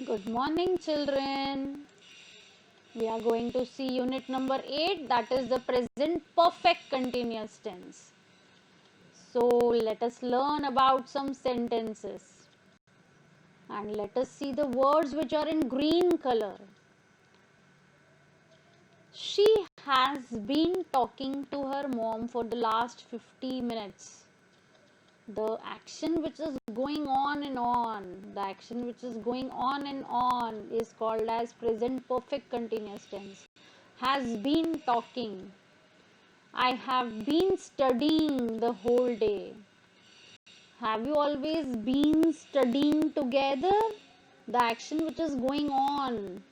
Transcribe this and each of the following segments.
Good morning, children. We are going to see unit number 8, that is the present perfect continuous tense. So, let us learn about some sentences and let us see the words which are in green color. She has been talking to her mom for the last 50 minutes. The action which is going on and on, the action which is going on and on is called as present perfect continuous tense. Has been talking. I have been studying the whole day. Have you always been studying together? The action which is going on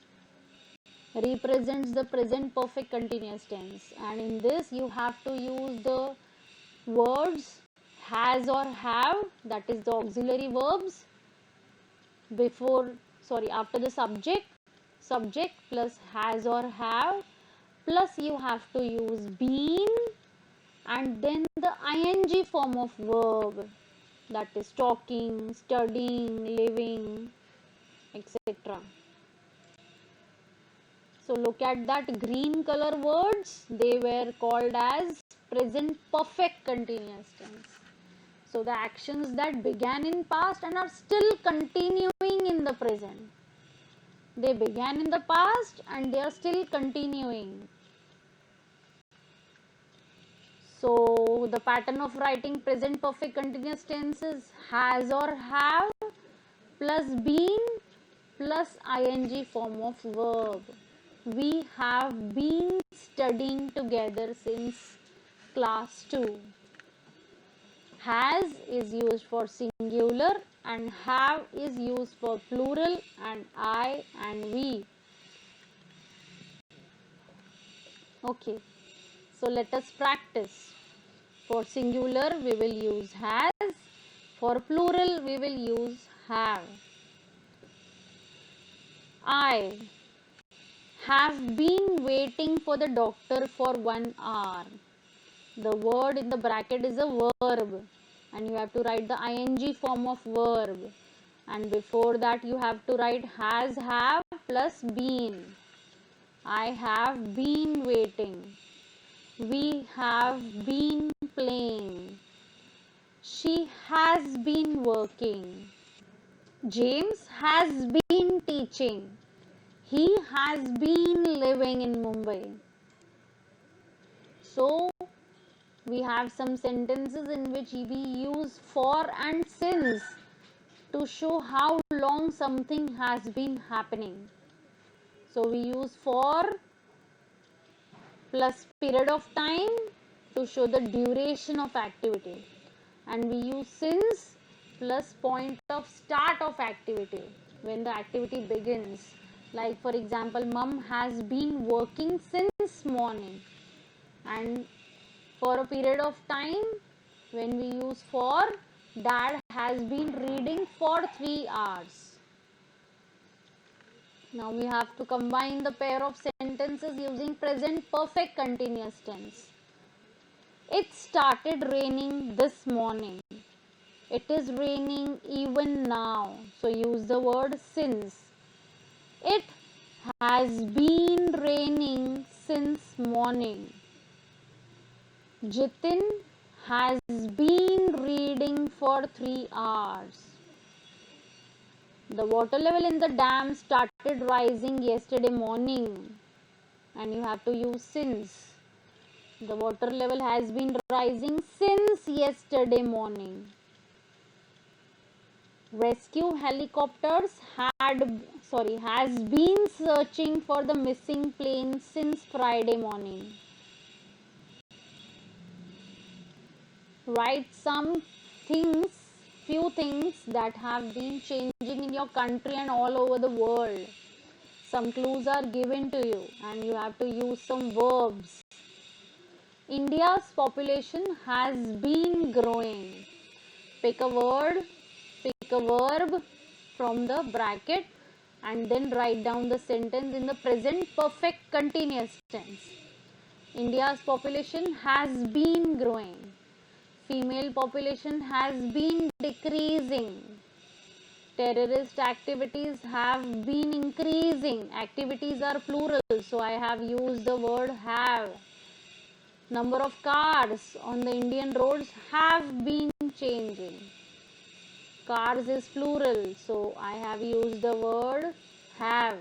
represents the present perfect continuous tense, and in this you have to use the words has or have, that is the auxiliary verbs, before after the subject plus has or have, plus you have to use been and then the ing form of verb, that is talking, studying, living, etc. So look at that green color words, they were called as present perfect continuous tense. So the actions that began in past and are still continuing in the present. They began in the past and they are still continuing. So the pattern of writing present perfect continuous tense is has or have plus been plus ing form of verb. We have been studying together since class 2. Has is used for singular and have is used for plural and I and we. Okay, so let us practice. For singular we will use has, for plural we will use have. I have been waiting for the doctor for 1 hour. The word in the bracket is a verb and you have to write the ing form of verb, and before that you have to write has, have plus been. I have been waiting. We have been playing. She has been working. James has been teaching. He has been living in Mumbai. So we have some sentences in which we use for and since to show how long something has been happening. So we use for plus period of time to show the duration of activity, and we use since plus point of start of activity, when the activity begins. Like for example, mom has been working since morning, and for a period of time when we use for, dad has been reading for 3 hours. Now we have to combine the pair of sentences using present perfect continuous tense. It started raining this morning. It is raining even now. So use the word since. It has been raining since morning. Jitin has been reading for 3 hours. The water level in the dam started rising yesterday morning, and you have to use since. The water level has been rising since yesterday morning. Rescue helicopters has been searching for the missing plane since Friday morning. Write few things that have been changing in your country and all over the world. Some clues are given to you and you have to use some verbs. India's population has been growing. Pick a word, pick a verb from the bracket and then write down the sentence in the present perfect continuous tense. India's population has been growing. Female population has been decreasing. Terrorist activities have been increasing. Activities are plural, so I have used the word have. Number of cars on the Indian roads have been changing. Cars is plural, so I have used the word have.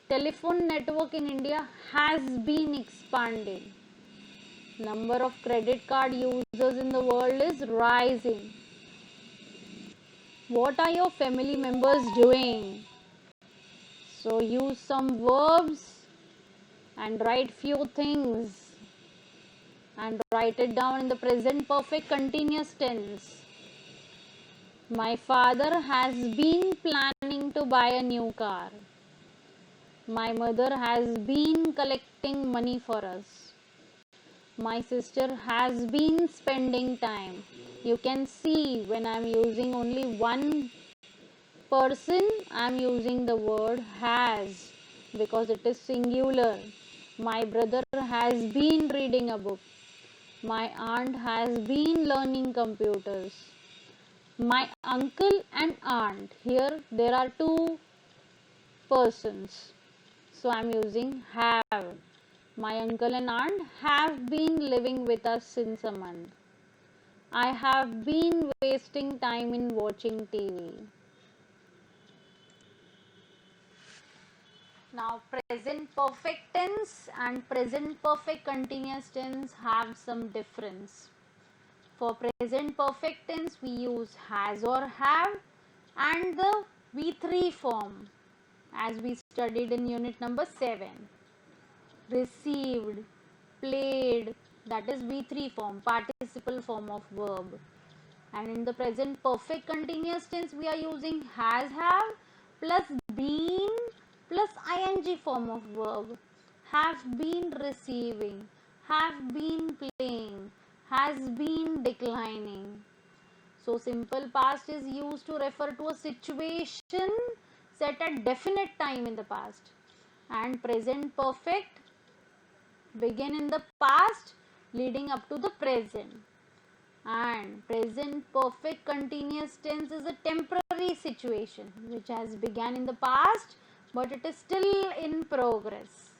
Telephone network in India has been expanding. Number of credit card users in the world is rising. What are your family members doing? So use some verbs and write few things and write it down in the present perfect continuous tense. My father has been planning to buy a new car. My mother has been collecting money for us. My sister has been spending time. You can see when I am using only one person, I am using the word has because it is singular. My brother has been reading a book. My aunt has been learning computers. My uncle and aunt, here there are two persons, so I am using have. My uncle and aunt have been living with us since a month. I have been wasting time in watching TV. Now present perfect tense and present perfect continuous tense have some difference. For present perfect tense we use has or have and the V3 form as we studied in unit number 7. Received, played, that is V3 form, participle form of verb. And in the present perfect continuous tense we are using has have plus been plus ing form of verb. Have been receiving, have been playing, has been declining. So simple past is used to refer to a situation set at definite time in the past, and present perfect begin in the past leading up to the present, and present perfect continuous tense is a temporary situation which has begun in the past but it is still in progress.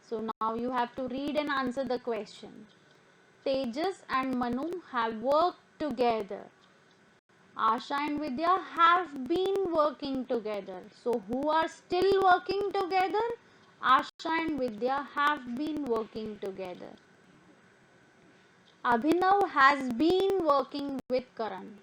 So now you have to read and answer the question. Tejas and Manu have worked together. Asha and Vidya have been working together. So who are still working together? Asha and Vidya have been working together. Abhinav has been working with Karan.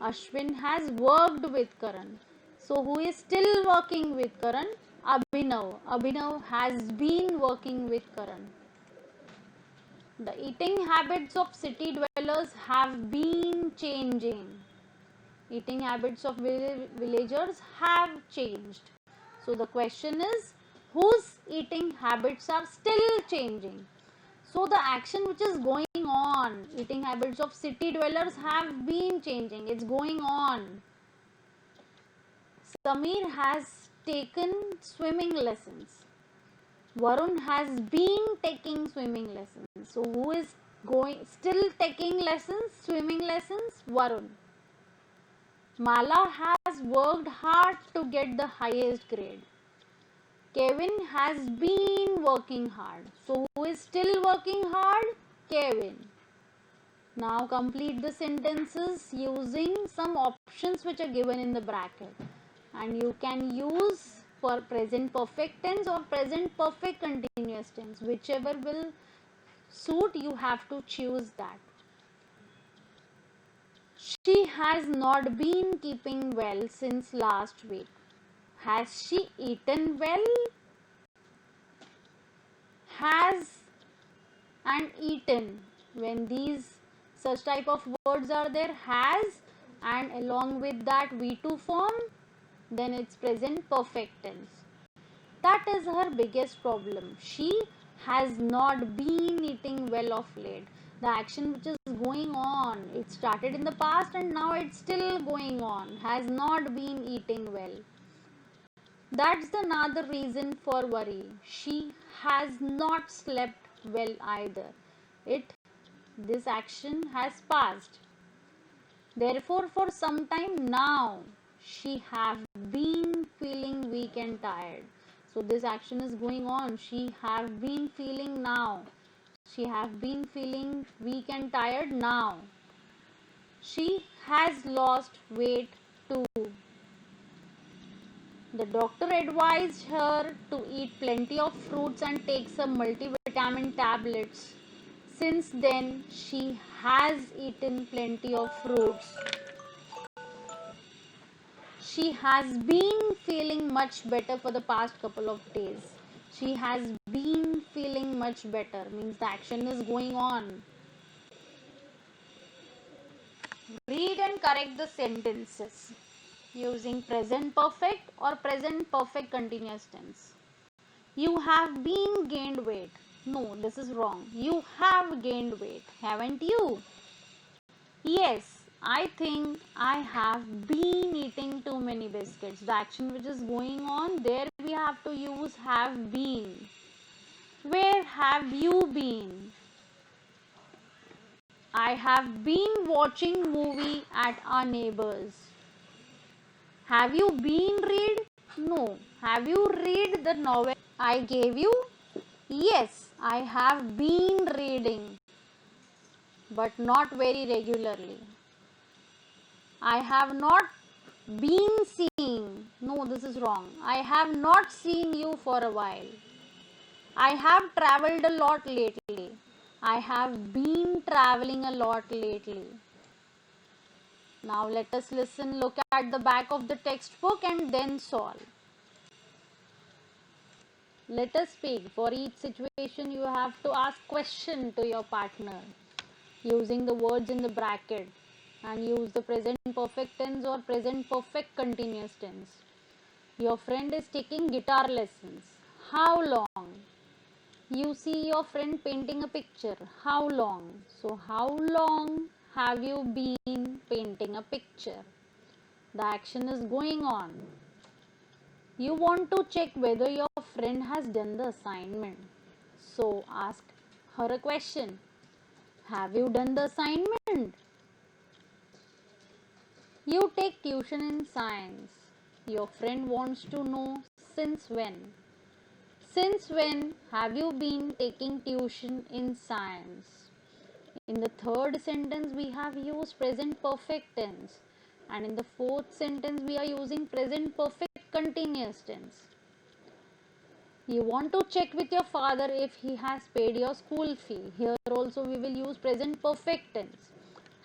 Ashwin has worked with Karan. So who is still working with Karan? Abhinav. Abhinav has been working with Karan. The eating habits of city dwellers have been changing. Eating habits of villagers have changed. So the question is, whose eating habits are still changing? So the action which is going on, eating habits of city dwellers have been changing. It's going on. Samir has taken swimming lessons. Varun has been taking swimming lessons. So who is still taking lessons, swimming lessons? Varun. Mala has worked hard to get the highest grade. Kevin has been working hard. So who is still working hard? Kevin. Now complete the sentences using some options which are given in the bracket. And you can use for present perfect tense or present perfect continuous tense. Whichever will suit, you have to choose that. She has not been keeping well since last week. Has she eaten well? Has and eaten. When these such type of words are there, has and along with that V2 form, then it's present perfect tense. That is her biggest problem. She has not been eating well of late. The action which is going on, it started in the past and now it's still going on. Has not been eating well. That's another reason for worry. She has not slept well either. This action has passed. Therefore, for some time now, she have been feeling weak and tired. So this action is going on. She have been feeling now. She have been feeling weak and tired now. She has lost weight too. The doctor advised her to eat plenty of fruits and take some multivitamin tablets. Since then, she has eaten plenty of fruits. She has been feeling much better for the past couple of days. She has been feeling much better means the action is going on. Read and correct the sentences using present perfect or present perfect continuous tense. You have been gained weight. No, this is wrong. You have gained weight, haven't you? Yes, I think I have been eating too many biscuits. The action which is going on, there we have to use have been. Where have you been? I have been watching movie at our neighbors. Have you been read? No. Have you read the novel I gave you? Yes, I have been reading, but not very regularly. I have not been seeing. No, this is wrong. I have not seen you for a while. I have traveled a lot lately. I have been traveling a lot lately. Now let us listen, look at the back of the textbook and then solve. Let us speak. For each situation you have to ask question to your partner using the words in the bracket and use the present perfect tense or present perfect continuous tense. Your friend is taking guitar lessons. How long? You see your friend painting a picture. How long? So how long have you been painting a picture? The action is going on. You want to check whether your friend has done the assignment. So ask her a question. Have you done the assignment? You take tuition in science. Your friend wants to know since when. Since when have you been taking tuition in science? In the third sentence we have used present perfect tense, and in the fourth sentence we are using present perfect continuous tense. You want to check with your father if he has paid your school fee. Here also we will use present perfect tense.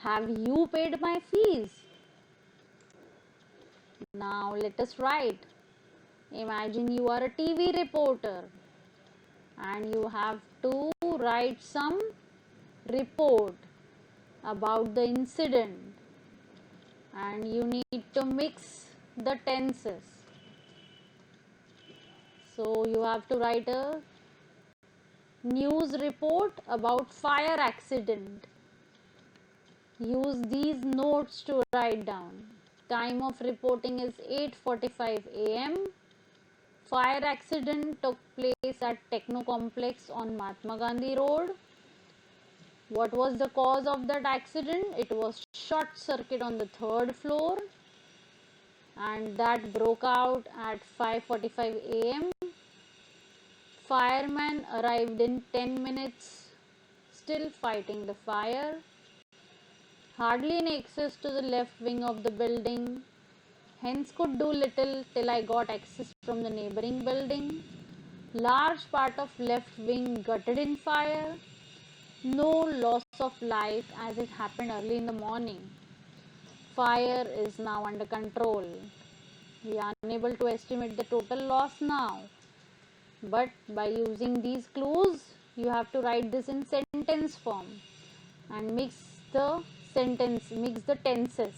Have you paid my fees? Now let us write. Imagine you are a TV reporter and you have to write some report about the incident, and you need to mix the tenses. So you have to write a news report about fire accident. Use these notes to write down. Time of reporting is 8:45 a.m. Fire accident took place at Techno Complex on Mahatma Gandhi Road. What was the cause of that accident? It was short circuit on the third floor, and that broke out at 5:45 a.m. Firemen arrived in 10 minutes, still fighting the fire. Hardly any access to the left wing of the building. Hence could do little till I got access from the neighboring building. Large part of left wing gutted in fire. No loss of life as it happened early in the morning. Fire is now under control. We are unable to estimate the total loss now. But by using these clues, you have to write this in sentence form and mix the tenses.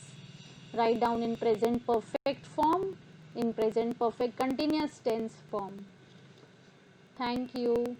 Write down in present perfect form, in present perfect continuous tense form. Thank you.